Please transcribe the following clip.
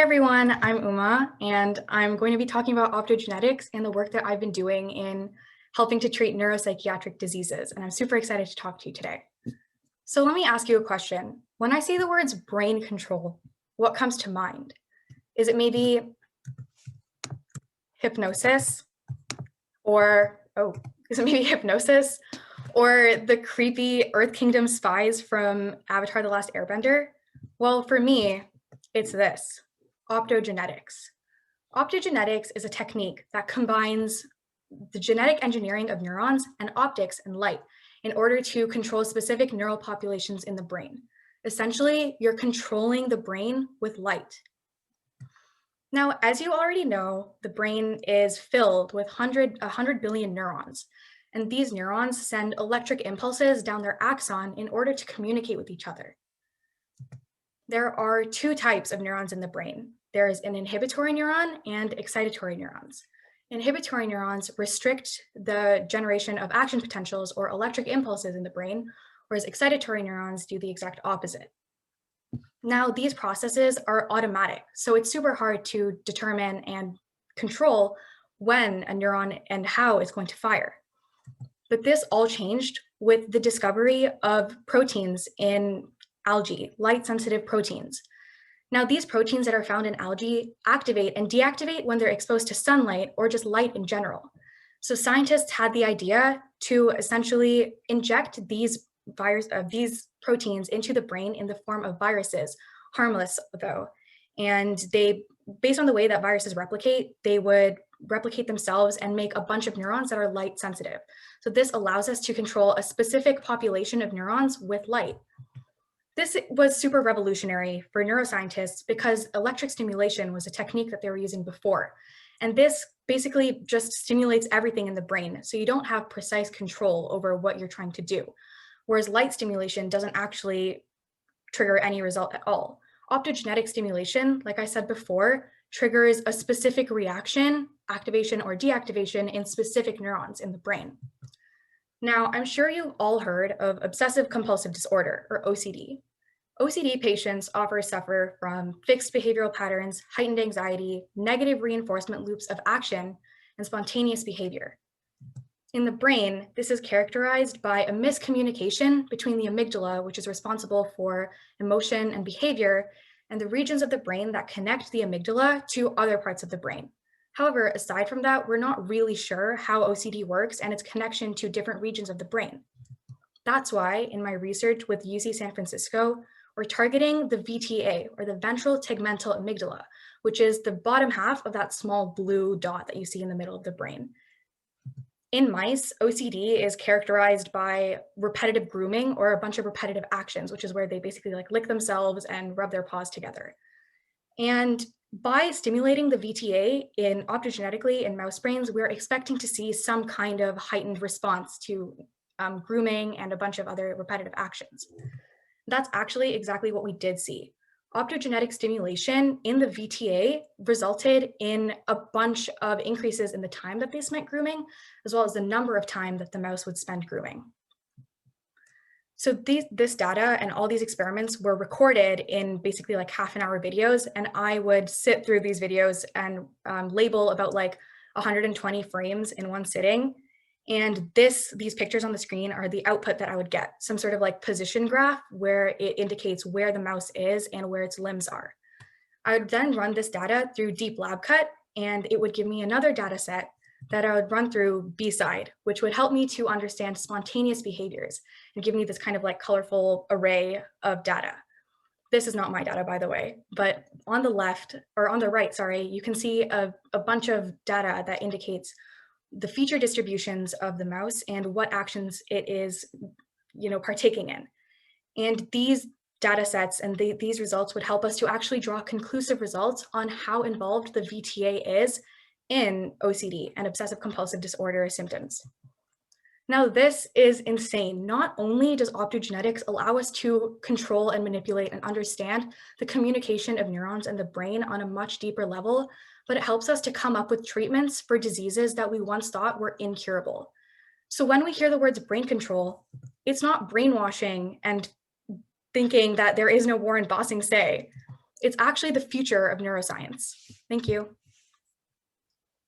everyone, I'm Uma, and I'm going to be talking about optogenetics and the work that I've been doing in helping to treat neuropsychiatric diseases, and I'm super excited to talk to you today. So let me ask you a question. When I say the words brain control, what comes to mind? Is it maybe hypnosis? Or the creepy Earth Kingdom spies from Avatar: The Last Airbender? Well, for me, it's this: optogenetics. Optogenetics is a technique that combines the genetic engineering of neurons and optics and light in order to control specific neural populations in the brain. Essentially, you're controlling the brain with light. Now, as you already know, the brain is filled with 100 billion neurons, and these neurons send electric impulses down their axon in order to communicate with each other. There are two types of neurons in the brain. There is an inhibitory neuron and excitatory neurons. Inhibitory neurons restrict the generation of action potentials or electric impulses in the brain, whereas excitatory neurons do the exact opposite. Now, these processes are automatic, so it's super hard to determine and control when a neuron and how it's going to fire. But this all changed with the discovery of proteins in algae, light-sensitive proteins. Now, these proteins that are found in algae activate and deactivate when they're exposed to sunlight or just light in general. So scientists had the idea to essentially inject these proteins into the brain in the form of viruses, harmless though. And based on the way that viruses replicate, they would replicate themselves and make a bunch of neurons that are light sensitive. So this allows us to control a specific population of neurons with light. This was super revolutionary for neuroscientists because electric stimulation was a technique that they were using before. And this basically just stimulates everything in the brain, so you don't have precise control over what you're trying to do. Whereas light stimulation doesn't actually trigger any result at all. Optogenetic stimulation, like I said before, triggers a specific reaction, activation or deactivation in specific neurons in the brain. Now, I'm sure you've all heard of obsessive compulsive disorder, or OCD. OCD patients often suffer from fixed behavioral patterns, heightened anxiety, negative reinforcement loops of action, and spontaneous behavior. In the brain, this is characterized by a miscommunication between the amygdala, which is responsible for emotion and behavior, and the regions of the brain that connect the amygdala to other parts of the brain. However, aside from that, we're not really sure how OCD works and its connection to different regions of the brain. That's why in my research with UC San Francisco, we're targeting the VTA, or the ventral tegmental amygdala, which is the bottom half of that small blue dot that you see in the middle of the brain. In mice, OCD is characterized by repetitive grooming or a bunch of repetitive actions, which is where they basically lick themselves and rub their paws together. And by stimulating the VTA optogenetically in mouse brains, we're expecting to see some kind of heightened response to grooming and a bunch of other repetitive actions. That's actually exactly what we did see. Optogenetic stimulation in the VTA resulted in a bunch of increases in the time that they spent grooming, as well as the number of time that the mouse would spend grooming. So this data and all these experiments were recorded in basically half-an-hour videos, and I would sit through these videos and label about 120 frames in one sitting. And these pictures on the screen are the output that I would get, some sort of position graph where it indicates where the mouse is and where its limbs are. I would then run this data through Deep Lab Cut, and it would give me another data set that I would run through B-Side, which would help me to understand spontaneous behaviors and give me this kind of colorful array of data. This is not my data, by the way, but on the right, you can see a bunch of data that indicates the feature distributions of the mouse and what actions it is, partaking in. And these data sets and these results would help us to actually draw conclusive results on how involved the VTA is in OCD and obsessive compulsive disorder symptoms. Now, this is insane. Not only does optogenetics allow us to control and manipulate and understand the communication of neurons in the brain on a much deeper level, but it helps us to come up with treatments for diseases that we once thought were incurable. So when we hear the words brain control, it's not brainwashing and thinking that there is no Warren Bossing say. It's actually the future of neuroscience. Thank you.